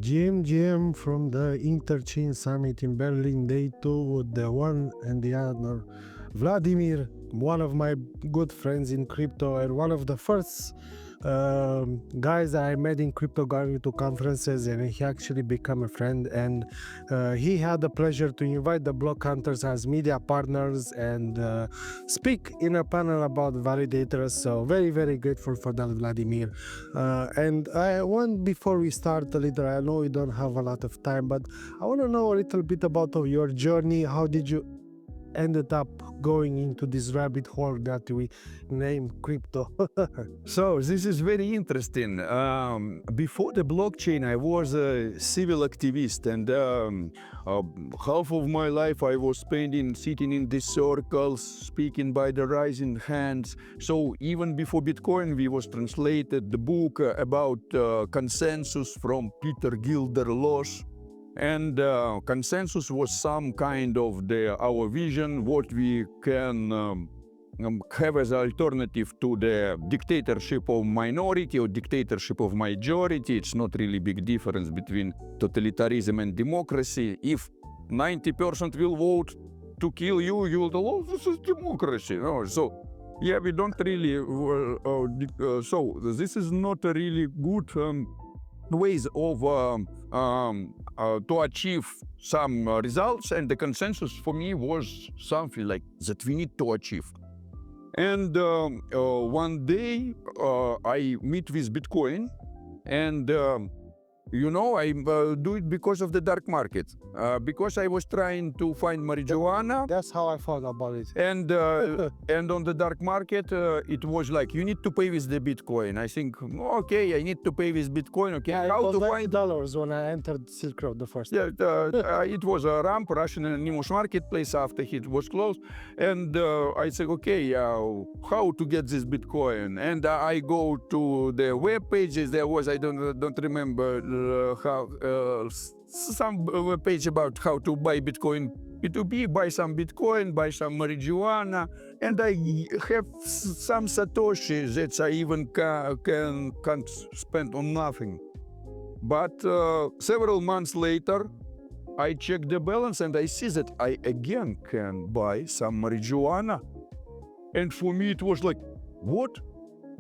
GM from the Internchain Summit in Berlin, day 2, with the one and the other Vladimir, one of my good friends in crypto and one of the first guys I met in crypto going to conferences, and he actually became a friend, and he had the pleasure to invite the block hunters as media partners and speak in a panel about validators. So very grateful for that, Vladimir. And I want, before we start a little, I know we don't have a lot of time, but I want to know a little bit about your journey. How did you ended up going into this rabbit hole that we name crypto? So this is very interesting. Before the blockchain, I was a civil activist, and half of my life I was spending sitting in these circles, speaking by the rising hands. So even before Bitcoin, we was translated the book about consensus from Peter Gilder-Loss. And consensus was some kind of our vision, what we can have as an alternative to the dictatorship of minority or dictatorship of majority. It's not really big difference between totalitarianism and democracy. If 90% will vote to kill you, you will tell, oh, this is democracy. No, so yeah, we don't really, so this is not a really good ways of to achieve some results, and the consensus for me was something like that we need to achieve. And one day I meet with Bitcoin, and you know, I do it because of the dark market, because I was trying to find marijuana. That's how I thought about it. And and on the dark market, it was like, you need to pay with the Bitcoin. I think, okay, I need to pay with Bitcoin. Okay, yeah, how to find $90 when I entered Silk Road the first time. Yeah, it was a ramp, Russian anonymous marketplace after it was closed. And I said, okay, how to get this Bitcoin? And I go to the web pages. There was, I don't remember how some web page about how to buy Bitcoin P2P, buy some Bitcoin, buy some marijuana, and I have some Satoshi that I even can't spend on nothing. But several months later, I check the balance and I see that I again can buy some marijuana. And for me it was like, what?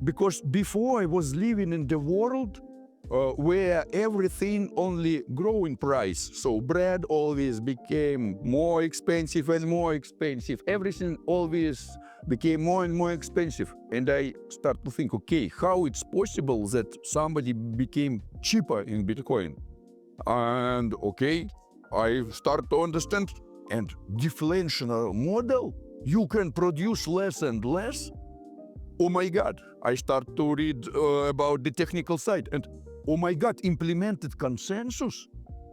Because before I was living in the world where everything only grow in price. So bread always became more expensive and more expensive. Everything always became more and more expensive. And I start to think, okay, how it's possible that somebody became cheaper in Bitcoin? And okay, I start to understand, and deflationary model, you can produce less and less. Oh my God, I start to read about the technical side, and oh my God, implemented consensus.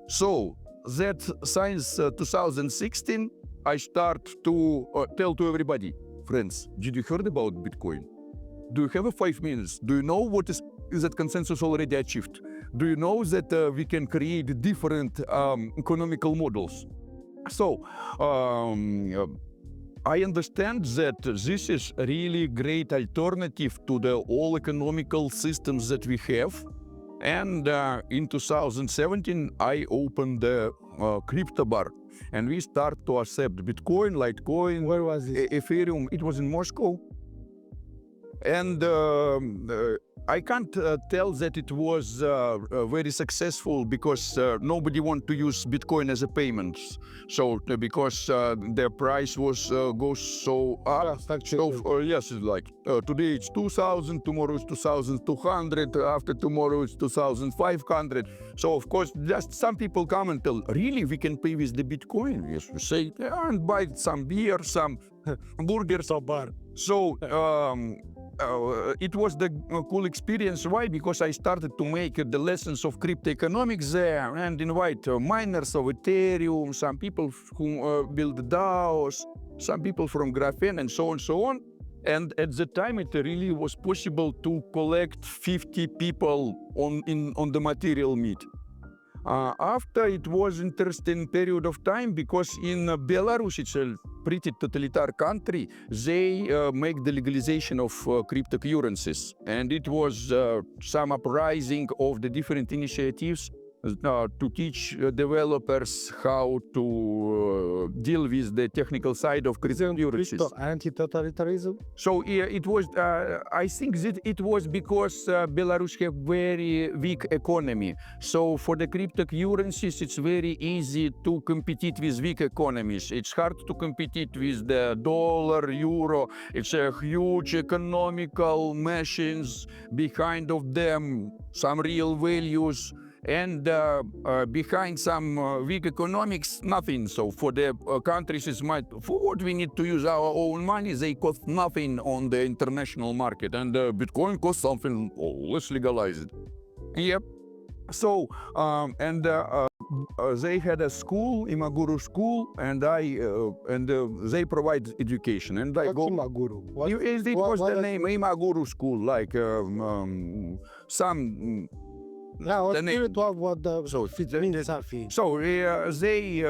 So that since 2016, I start to tell to everybody, friends, did you heard about Bitcoin? Do you have 5 minutes? Do you know what is that consensus already achieved? Do you know that we can create different economical models? So I understand that this is a really great alternative to the all economical systems that we have. And in 2017, I opened the crypto bar, and we start to accept Bitcoin, Litecoin. Where was it? Ethereum. It was in Moscow. And I can't tell that it was very successful, because nobody wanted to use Bitcoin as a payment. So because their price was goes so up. So yes, it's like today it's 2,000, tomorrow it's 2,200, after tomorrow it's 2,500. So of course, just some people come and tell, really, we can pay with the Bitcoin? Yes, we say, yeah, and buy some beer, some burgers or bar. So it was the cool experience. Why? Because I started to make the lessons of crypto economics there and invite miners of Ethereum, some people who build DAOs, some people from Graphene, and so on and so on. And at the time, it really was possible to collect 50 people on the material meet. After, it was interesting period of time, because in Belarus, it's a pretty totalitarian country, they make the legalization of cryptocurrencies. And it was some uprising of the different initiatives to teach developers how to deal with the technical side of cryptocurrencies. Crypto anti-totalitarianism? So it was, I think that it was because Belarus have very weak economy. So for the cryptocurrencies, it's very easy to compete with weak economies. It's hard to compete with the dollar, euro. It's a huge economical machines behind of them, some real values. And behind some weak economics, nothing. So for the countries, it's for what we need to use our own money, they cost nothing on the international market. And Bitcoin costs something, let's legalize it. Yep. So, they had a school, Imaguru School, and they provide education. And I go. Imaguru? It was the name Imaguru School, like some. Yeah, The name- what the So, means something. So they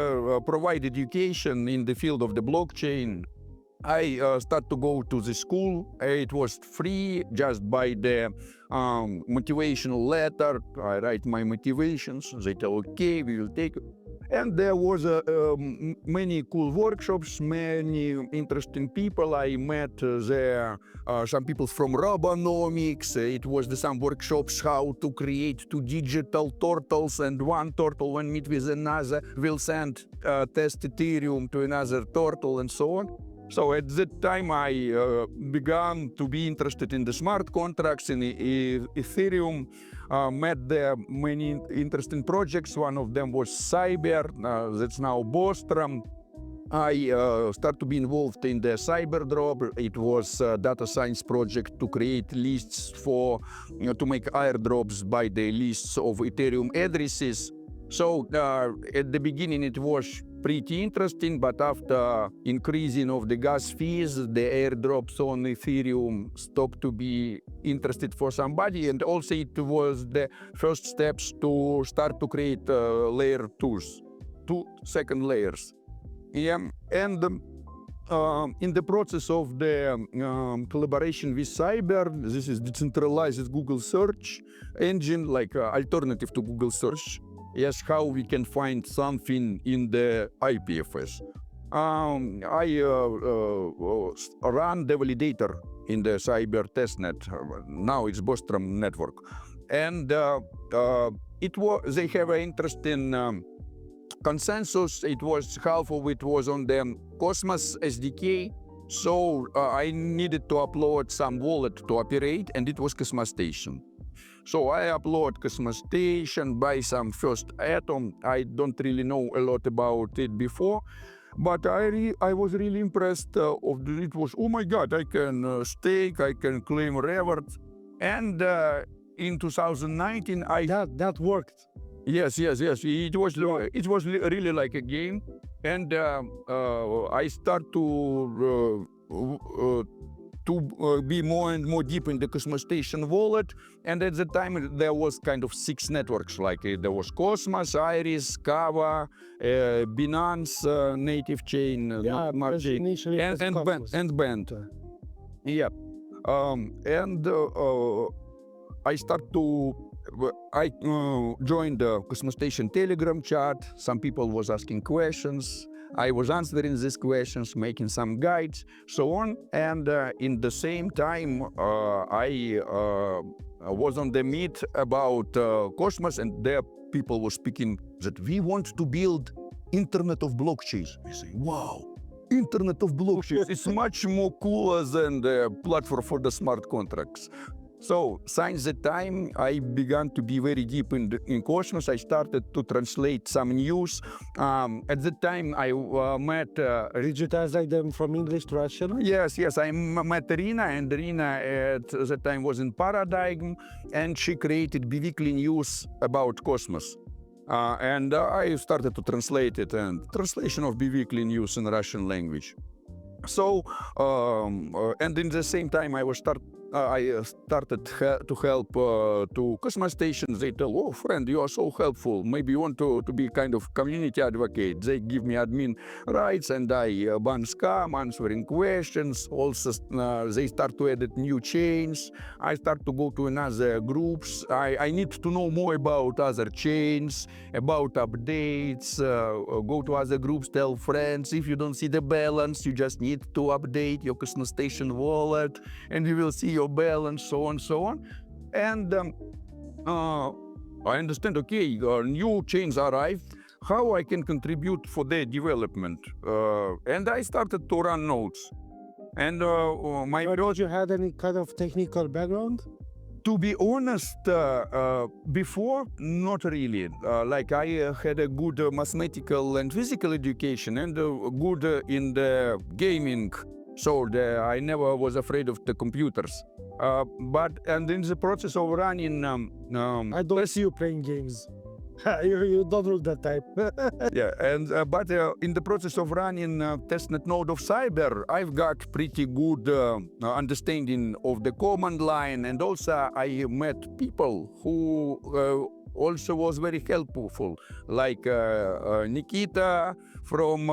provide education in the field of the blockchain. I start to go to the school. It was free, just by the motivational letter. I write my motivations. They tell, okay, we will take it. And there was many cool workshops, many interesting people. I met there some people from Robonomics. It was some workshops how to create two digital turtles, and one turtle when meet with another will send test Ethereum to another turtle and so on. So at that time I began to be interested in the smart contracts in Ethereum. Met there many interesting projects. One of them was Cyber, that's now Bostrom. I started to be involved in the Cyberdrop. It was a data science project to create lists for, to make airdrops by the lists of Ethereum addresses. So at the beginning it was pretty interesting, but after increasing of the gas fees, the airdrops on Ethereum stopped to be interested for somebody, and also it was the first steps to start to create layer 2s, two second layers. Yeah, and in the process of the collaboration with Cyber, this is decentralized Google search engine, like alternative to Google search. Yes, how we can find something in the IPFS. I ran the validator in the Cyber testnet. Now it's Bostrom network, and they have an interest in consensus. It was half of it was on the Cosmos SDK. So I needed to upload some wallet to operate, and it was Cosmos Station. So I upload Cosmos Station, buy some first Atom. I don't really know a lot about it before, but I was really impressed it was, oh my God, I can stake, I can claim reward. And in 2019, That worked. Yes. It was really like a game, and I start to be more and more deep in the Cosmos Station wallet. And at the time there was kind of 6 networks, like there was Cosmos, Iris, Kava, Binance, native chain, Mark chain, Initially it was Cosmos. and Band. Yeah, I joined the Cosmos Station Telegram chat. Some people was asking questions. I was answering these questions, making some guides, so on. And in the same time, I was on the meet about Cosmos, and there people were speaking that we want to build Internet of Blockchains. I say, wow, Internet of Blockchains is much more cooler than the platform for the smart contracts. So since that time, I began to be very deep in Cosmos. I started to translate some news. At that time, I met... Did you translate them from English to Russian? Yes, I met Rina, and Rina at that time was in Paradigm, and she created biweekly news about Cosmos. And I started to translate it, and translation of biweekly news in Russian language. So, and in the same time, I was I started to help to customer stations. They tell, oh, friend, you are so helpful. Maybe you want to be kind of community advocate. They give me admin rights, and I ban scam, answering questions. Also, they start to edit new chains. I start to go to another groups. I need to know more about other chains, about updates, go to other groups, tell friends. If you don't see the balance, you just need to update your customer station wallet, and you will see your balance, so on, so on. And I understand, okay, new chains arrive, how I can contribute for their development. And I started to run nodes. And Don't you had any kind of technical background? to be honest, before, not really. Like I had a good mathematical and physical education, and good in the gaming. So I never was afraid of the computers. And in the process of running, I don't see you playing games. You don't look that type. yeah, and but in the process of running testnet node of cyber, I've got pretty good understanding of the command line, and also I met people who also was very helpful, like Nikita from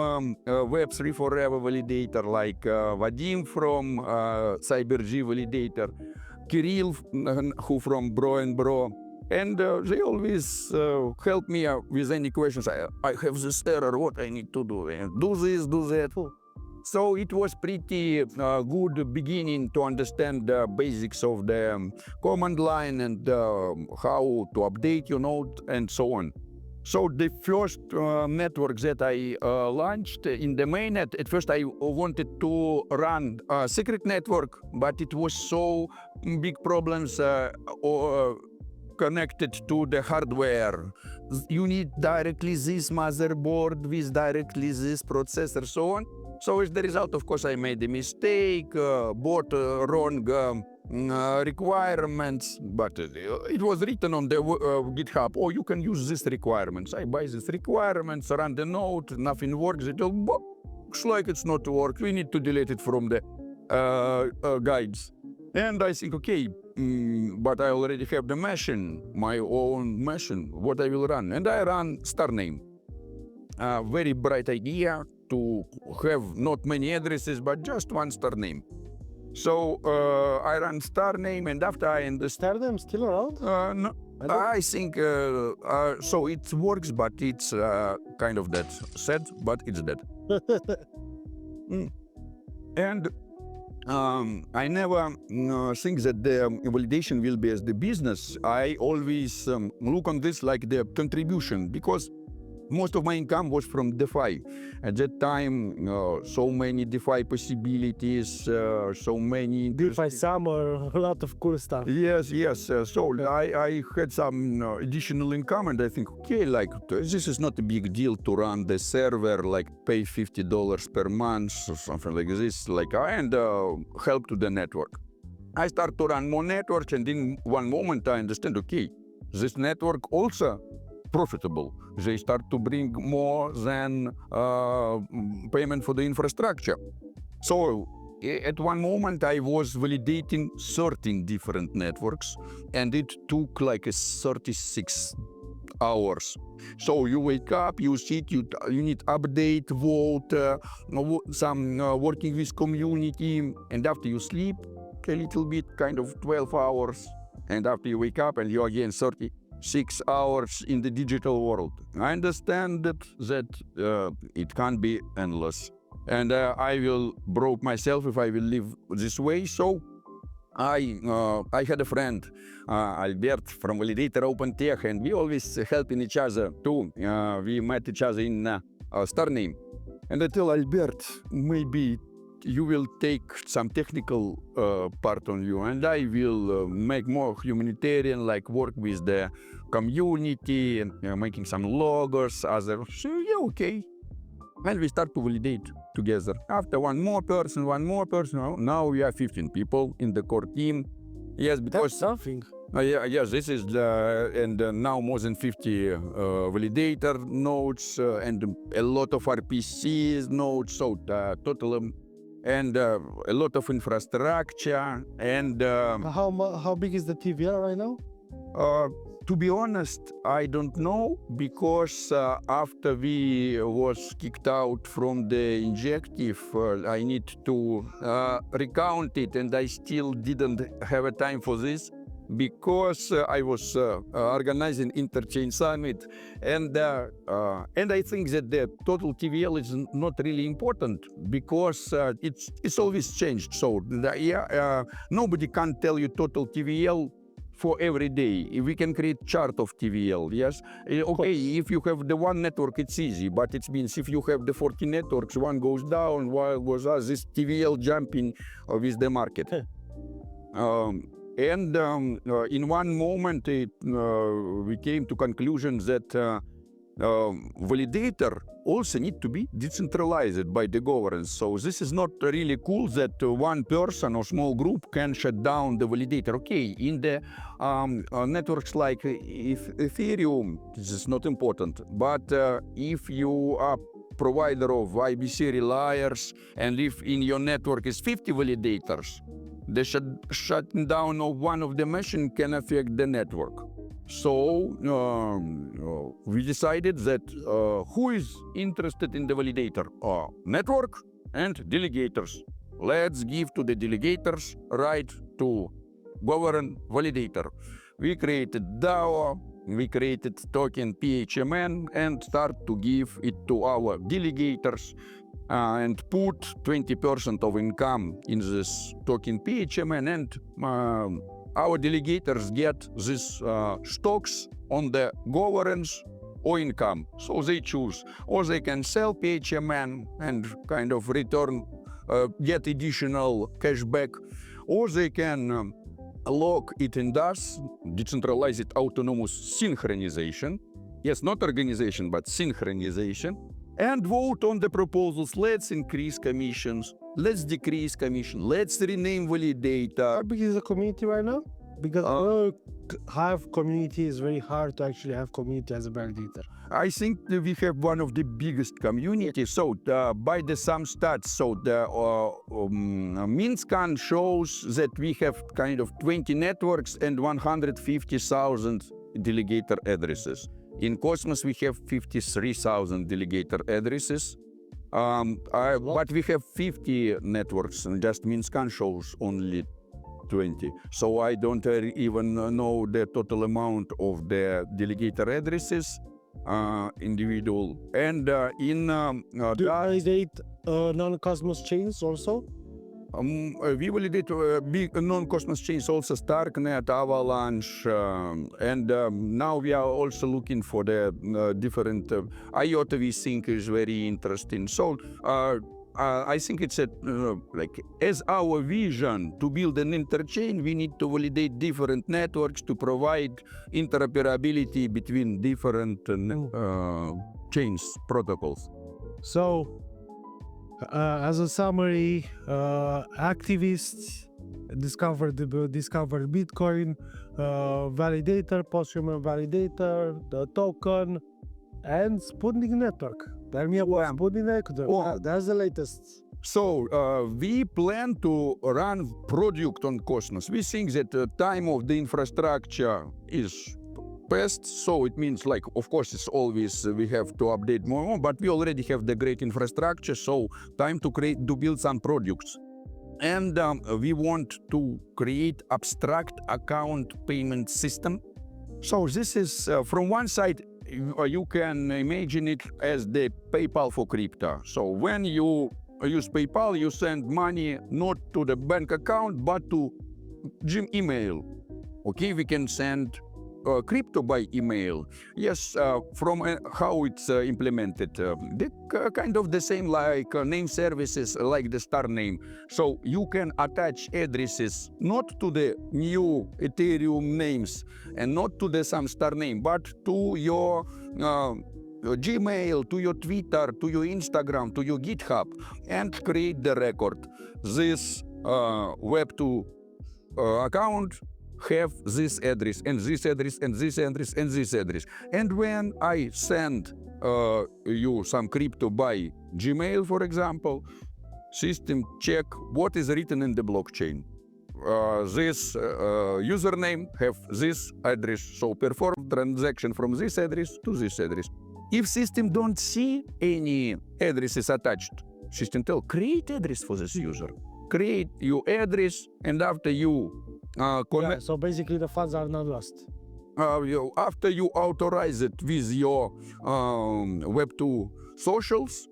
Web3 Forever Validator, like Vadim from CyberG Validator, Kirill who from Bro and Bro. And they always help me with any questions. I have this error, what I need to do? And do this, do that. So it was pretty good beginning to understand the basics of the command line and how to update your node and so on. So the first network that I launched in the mainnet, at first I wanted to run a secret network, but it was so big problems connected to the hardware. You need directly this motherboard with directly this processor, so on. So as the result, of course, I made a mistake, bought wrong requirements, but it was written on the GitHub, oh, you can use these requirements. I buy these requirements, run the node, nothing works. It looks like it's not work. We need to delete it from the guides. And I think, okay, but I already have the machine, my own machine, what I will run. And I run star name. Very bright idea to have not many addresses, but just one star name. So I ran star name, and after I understand... Stardom still around? No, I think, so it works, but it's kind of dead. Sad, but it's dead. And I never think that the validation will be as the business. I always look on this like the contribution, because most of my income was from DeFi. At that time, so many DeFi possibilities, so many... DeFi summer, a lot of cool stuff. Yes, yes. So I had some additional income, and I think, okay, like this is not a big deal to run the server, like pay $50 per month or something like this, like, and help to the network. I start to run more networks, and in one moment I understand, okay, this network also profitable. They start to bring more than payment for the infrastructure. So at one moment I was validating 13 different networks, and it took like 36 hours. So you wake up, you sit, you need update, vote, some working with community, and after you sleep a little bit, kind of 12 hours, and after you wake up and you again 36 hours in the digital world. I understand that it can't be endless, and I will broke myself if I will live this way. So I had a friend, Albert from Validator Open Tech, and we always helping each other too. We met each other in Star Name, and I tell Albert, maybe you will take some technical part on you, and I will make more humanitarian, like work with the community and making some logos, other. So yeah, okay. And we start to validate together. After one more person, now we are 15 people in the core team. Yes, because That's something. yeah, yes, this is the, and now more than 50 validator nodes and a lot of RPCs nodes. So total and a lot of infrastructure. And How big is the TVL right now? to be honest, I don't know, because after we was kicked out from the injective, I need to recount it, and I still didn't have a time for this, because I was organizing Internchain Summit, and I think that the total TVL is not really important, because it's always changed. So nobody can tell you total TVL for every day. If we can create chart of TVL, yes. Okay, if you have the one network, it's easy, but it means if you have the 40 networks, one goes down, while was this TVL jumping with the market. In one moment, we came to conclusion that validator also need to be decentralized by the governance. So this is not really cool that one person or small group can shut down the validator. Okay, in the networks like Ethereum, this is not important. But if you are provider of IBC reliers, and if in your network is 50 validators, the shutting down of one of the machine can affect the network. So we decided that who is interested in the validator? Network and delegators. Let's give to the delegators right to govern validator. We created DAO, we created token PHMN, and start to give it to our delegators and put 20% of income in this token PHMN, and our delegators get these stocks on the governance or income. So they choose, or they can sell PHMN and kind of return, get additional cashback, or they can lock it in DAS, decentralized autonomous synchronization. Yes, not organization, but synchronization. And vote on the proposals. Let's increase commissions. Let's decrease commission. Let's rename validator. How big is the community right now? Because have community is very hard to actually have community as a validator. I think that we have one of the biggest communities. So by the some stats, so the Minscan shows that we have kind of 20 networks and 150,000 delegator addresses. In Cosmos, we have 53,000 delegator addresses. But we have 50 networks, and just Minscan shows only 20. So I don't even know the total amount of the delegator addresses, individual. And in Do you validate non-Cosmos chains also? we validate big non-Cosmos chains, also Starknet, Avalanche, and now we are also looking for the different IOTA. We think is very interesting. So I think it's like as our vision to build an interchain, we need to validate different networks to provide interoperability between different chains, protocols. So, as a summary, activists discovered Bitcoin, validator, PostHuman validator, the token, and Sputnik network. Tell me about Sputnik network. That's the latest. So we plan to run product on Cosmos. We think that the time of the infrastructure is past, so it means, like, of course, it's always we have to update more, but we already have the great infrastructure, so time to build some products. And we want to create abstract account payment system. So this is from one side, you can imagine it as the PayPal for crypto. So when you use PayPal, you send money not to the bank account, but to Gmail. Okay, we can send crypto by email. Yes, from how it's implemented, kind of the same like name services, like the star name. So you can attach addresses not to the new Ethereum names and not to the some star name, but to your Gmail, to your Twitter, to your Instagram, to your GitHub, and create the record. This Web2 account have this address, and this address, and this address, and this address. And when I send you some crypto by Gmail, for example, system check what is written in the blockchain. This username have this address, so perform transaction from this address to this address. If system don't see any addresses attached, system tell create address for this user. Create your address, and after you connect. So basically the funds are not lost. After you authorize it with your Web2 socials,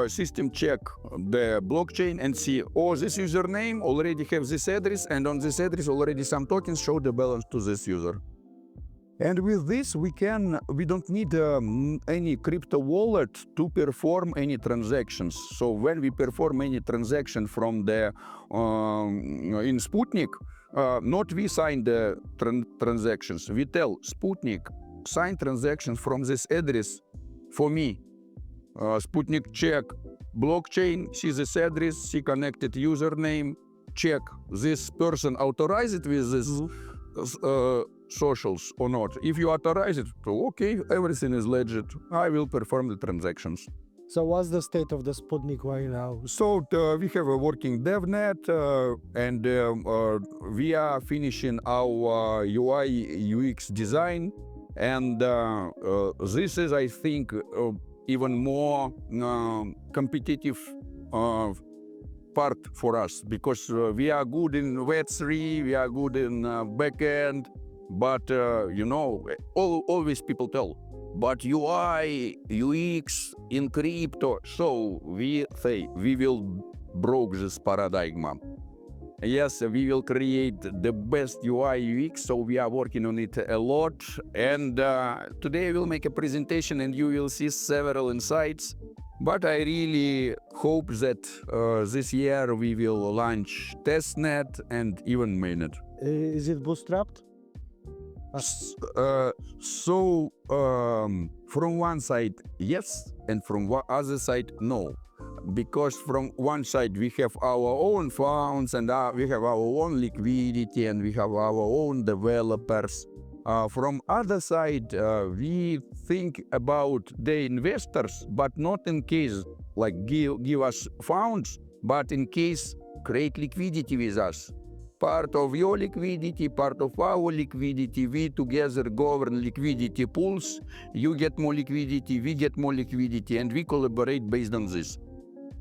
system check the blockchain and see, oh, this username already have this address, and on this address already some tokens show the balance to this user. And with this, we don't need any crypto wallet to perform any transactions. So when we perform any transaction from the in Sputnik, not we sign the transactions. We tell Sputnik sign transactions from this address for me. Sputnik check blockchain, see this address, see connected username, check this person authorized with this socials or not. If you authorize it, so okay, everything is legit. I will perform the transactions. So what's the state of the Sputnik right now? So we have a working DevNet, and we are finishing our UI UX design, and this is, I think, even more competitive part for us, because we are good in Web3, we are good in backend, but you know, always people tell, but UI, UX in crypto. So we say we will break this paradigm. Yes, we will create the best UI UX, so we are working on it a lot. And today I will make a presentation and you will see several insights. But I really hope that this year we will launch testnet and even mainnet. Is it bootstrapped? From one side, yes, and from other side, no. Because from one side we have our own funds and we have our own liquidity and we have our own developers. From other side, we think about the investors, but not in case like give us funds, but in case create liquidity with us. Part of your liquidity, part of our liquidity, we together govern liquidity pools. You get more liquidity, we get more liquidity, and we collaborate based on this.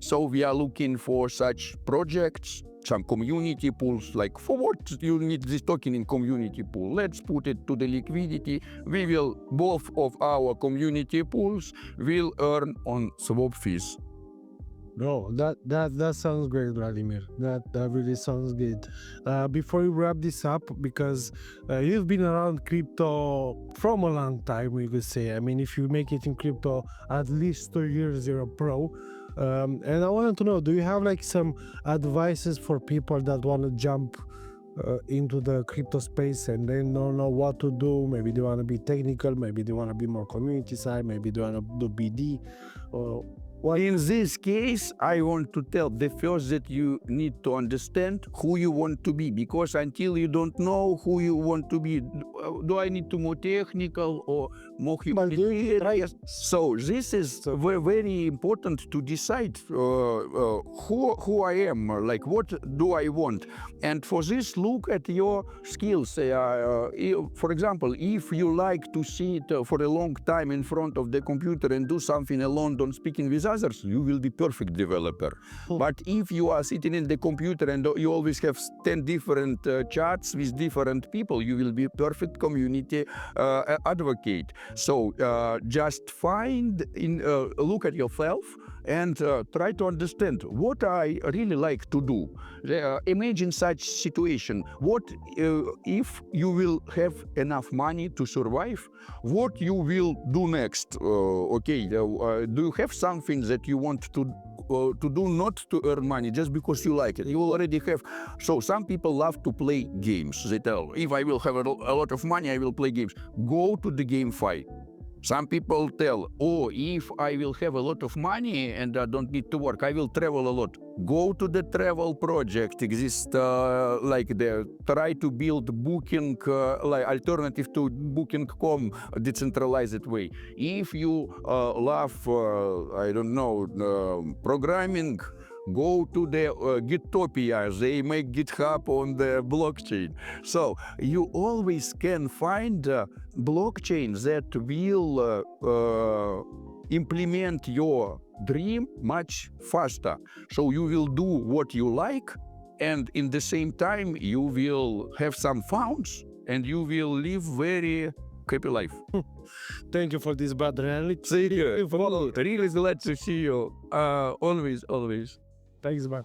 So we are looking for such projects, some community pools, like for what you need this token in community pool? Let's put it to the liquidity. We will, both of our community pools will earn on swap fees. No, that sounds great, Vladimir. That really sounds good. Before we wrap this up, because you've been around crypto from a long time, we could say. I mean, if you make it in crypto at least 2 years, you're a pro. And I wanted to know, do you have like some advices for people that want to jump into the crypto space and they don't know what to do? Maybe they want to be technical, maybe they want to be more community side, maybe they want to do BD. In this case, I want to tell the first that you need to understand who you want to be, because until you don't know who you want to be, do I need to more technical or more humanitarian? So this is very, very important to decide who I am, like what do I want. And for this, look at your skills. For example, if you like to sit for a long time in front of the computer and do something alone, don't speaking with others, you will be perfect developer. But if you are sitting in the computer and you always have 10 different chats with different people, you will be perfect community advocate. So just look at yourself and try to understand what I really like to do. Imagine such situation. What if you will have enough money to survive? What you will do next? Do you have something that you want to do not to earn money just because you like it? You already have. So some people love to play games. They tell, if I will have a lot of money, I will play games. Go to the GameFi. Some people tell, oh, if I will have a lot of money and I don't need to work, I will travel a lot. Go to the travel project. Exist try to build booking, like alternative to booking.com, decentralized way. If you love, I don't know, programming, go to the Gitopia, they make GitHub on the blockchain. So you always can find blockchains that will implement your dream much faster. So you will do what you like, and in the same time you will have some funds and you will live very happy life. Thank you for this, brother. See you. Really glad to see you. Always. Thanks, man.